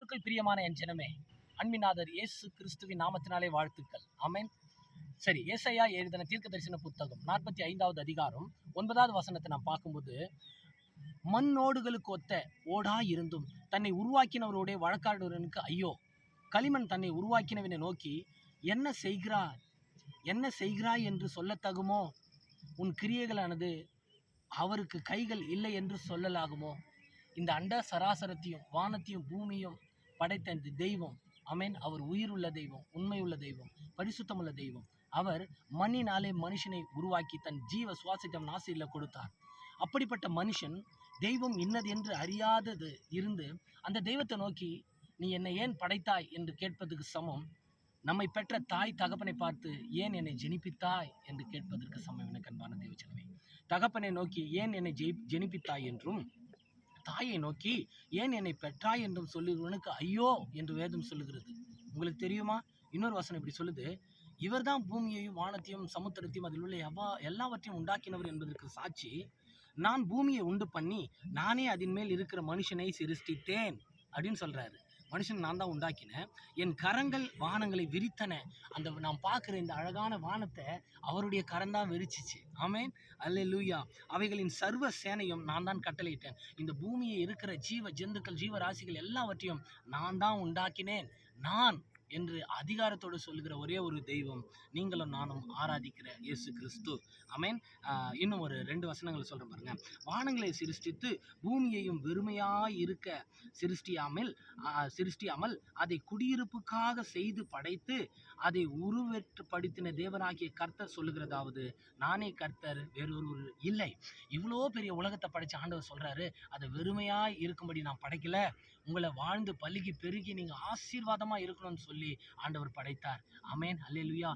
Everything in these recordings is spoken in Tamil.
கிறிஸ்துவுக்குள் பிரியமான என் ஜனமே, அன்பினாதர் இயேசு கிறிஸ்துவின் நாமத்தினாலே வாழ்த்துக்கள். ஆமென். சரி, ஏசாயா எழுதின தீர்க்க தரிசன புத்தகம் 45வது அதிகாரம் 9வது வசனத்தை நாம் பார்க்கும்போது, மண்ணோடுகளுக்கு ஒத்த ஓடாயிருந்தும் தன்னை உருவாக்கினவரோட வழக்காடுவனுக்கு ஐயோ, களிமண் தன்னை உருவாக்கினவனை நோக்கி என்ன செய்கிறாய் என்ன செய்கிறாய் என்று சொல்லத்தகுமோ, உன் கிரியைகளானது அவருக்கு கைகள் இல்லை என்று சொல்லலாகுமோ. இந்த அண்ட சராசரத்தையும் வானத்தையும் பூமியும் படைத்த இந்த தெய்வம், அமேன், அவர் உயிருள்ள தெய்வம், உண்மையுள்ள தெய்வம், பரிசுத்தமுள்ள தெய்வம். அவர் மண்ணினாலே மனுஷனை உருவாக்கி தன் ஜீவ சுவாசத்தை நாசியில் கொடுத்தார். அப்படிப்பட்ட மனுஷன் தெய்வம் இன்னது என்று அறியாதது இருந்து அந்த தெய்வத்தை நோக்கி நீ என்னை ஏன் படைத்தாய் என்று கேட்பதற்கு சமம். நம்மை பெற்ற தாய் தகப்பனை பார்த்து ஏன் என்னை ஜெனிப்பித்தாய் என்று கேட்பதற்கு சமம். எனக்கு அன்பான தேவச்சனமே, தகப்பனை நோக்கி ஏன் என்னை ஜெனிப்பித்தாய் என்றும், தாயை நோக்கி ஏன் என்னை பெற்றாய் என்றும் சொல்லுகிறவனுக்கு ஐயோ என்று வேதம் சொல்லுகிறது. உங்களுக்கு தெரியுமா? இன்னொரு வசனம் இப்படி சொல்லுது, இவர்தான் பூமியையும் வானத்தையும் சமுத்திரத்தையும் அதில் உள்ள எல்லாவற்றையும் உண்டாக்கினவர் என்பதற்கு சாட்சி. நான் பூமியை உண்டு பண்ணி நானே அதன் மேல் இருக்கிற மனுஷனை சிருஷ்டித்தேன் அப்படின்னு சொல்றாரு. மனுஷன் நான் தான் உண்டாக்கினேன், என் கரங்கள் வானங்களை விரித்தன. அந்த நாம் பார்க்குற இந்த அழகான வானத்தை அவருடைய கரந்தான் விரிச்சிச்சு. ஆமேன், அல்லேலூயா. அவைகளின் சர்வ சேனையும் நான் தான் கட்டளையிட்டேன். இந்த பூமியை இருக்கிற ஜீவ ஜந்துக்கள் ஜீவராசிகள் எல்லாவற்றையும் நான் தான் உண்டாக்கினேன். நான் என்று அதிகாரத்தோடு சொல்லுகிற ஒரே ஒரு தெய்வம் நீங்களும் நானும் ஆராதிக்கிற இயேசு கிறிஸ்து. ஆமேன். இன்னும் ஒரு 2 வசனங்கள் சொல்கிறேன் பாருங்க. வானங்களை சிருஷ்டித்து பூமியையும் வெறுமையாய் இருக்க சிருஷ்டியாமல் அதை குடியிருப்புக்காக செய்து படைத்து அதை உருவேற்றுப்படுத்தின தேவனாகிய கர்த்தர் சொல்லுகிறதாவது, நானே கர்த்தர், வேறொரு இல்லை. இவ்வளோ பெரிய உலகத்தை படைச்ச ஆண்டவர் சொல்றாரு, அதை வெறுமையாய் இருக்கும்படி நான் படைக்கல, உங்களை வாழ்ந்து பல்கி பெருகி நீங்க ஆசீர்வாதமா இருக்கணும்னு சொல்லி ஆண்டவர் படைத்தார். ஆமேன், அல்லேலூயா.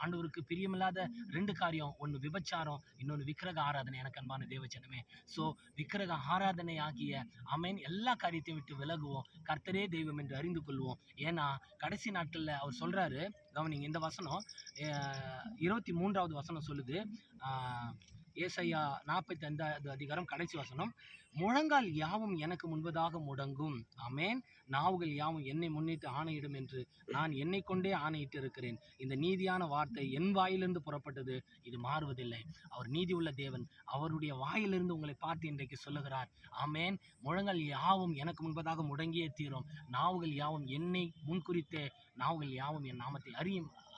ஆண்டவருக்கு பிரியமில்லாத 2 காரியம், ஒன்று விபச்சாரம், இன்னொன்று விக்கிரக ஆராதனை. எனக்கு அன்பான தேவச்சனமே, ஸோ விக்கிரக ஆராதனை ஆகிய ஆமேன் எல்லா காரியத்தையும் விட்டு விலகுவோம். கர்த்தரே தெய்வம் என்று அறிந்து கொள்வோம். ஏன்னா கடைசி நாட்களில் அவர் சொல்றாரு, கவனிங்க இந்த வசனம் 23வது வசனம் சொல்லுது. ஏசாயா 45வது அதிகாரம் கடைசி வசனம், முழங்கால் யாவும் எனக்கு முன்பதாக முடங்கும், ஆமேன், நாவுகள் யாவும் என்னை முன்னிட்டு ஆணையிடும் என்று நான் என்னை கொண்டே ஆணையிட்டு இருக்கிறேன். இந்த நீதியான வார்த்தை என் வாயிலிருந்து புறப்பட்டது, இது மாறுவதில்லை. அவர் நீதி உள்ள தேவன். அவருடைய வாயிலிருந்து உங்களை பார்த்து இன்றைக்கு சொல்லுகிறார், ஆமேன், முழங்கால் யாவும் எனக்கு முன்பதாக முடங்கியே தீரும், நாவுகள் யாவும் என்னை முன்குறித்தே, நாவுகள் யாவும் என் நாமத்தை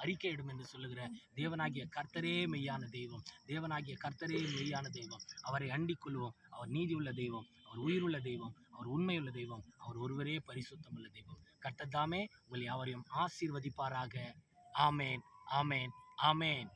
அறிக்கையிடும் என்று சொல்லுகிற தேவனாகிய கர்த்தரே மெய்யான தெய்வம். தேவனாகிய கர்த்தரே மெய்யான தெய்வம். அவரை அண்டிக் கொள்வோம். அவர் நீதி உள்ள தெய்வம், அவர் உயிருள்ள தெய்வம், அவர் உண்மையுள்ள தெய்வம், அவர் ஒருவரே பரிசுத்தம் உள்ள தெய்வம். கர்த்தர் தாமே உங்கள் யாவரையும் ஆசீர்வதிப்பாராக. ஆமேன், ஆமேன், ஆமேன்.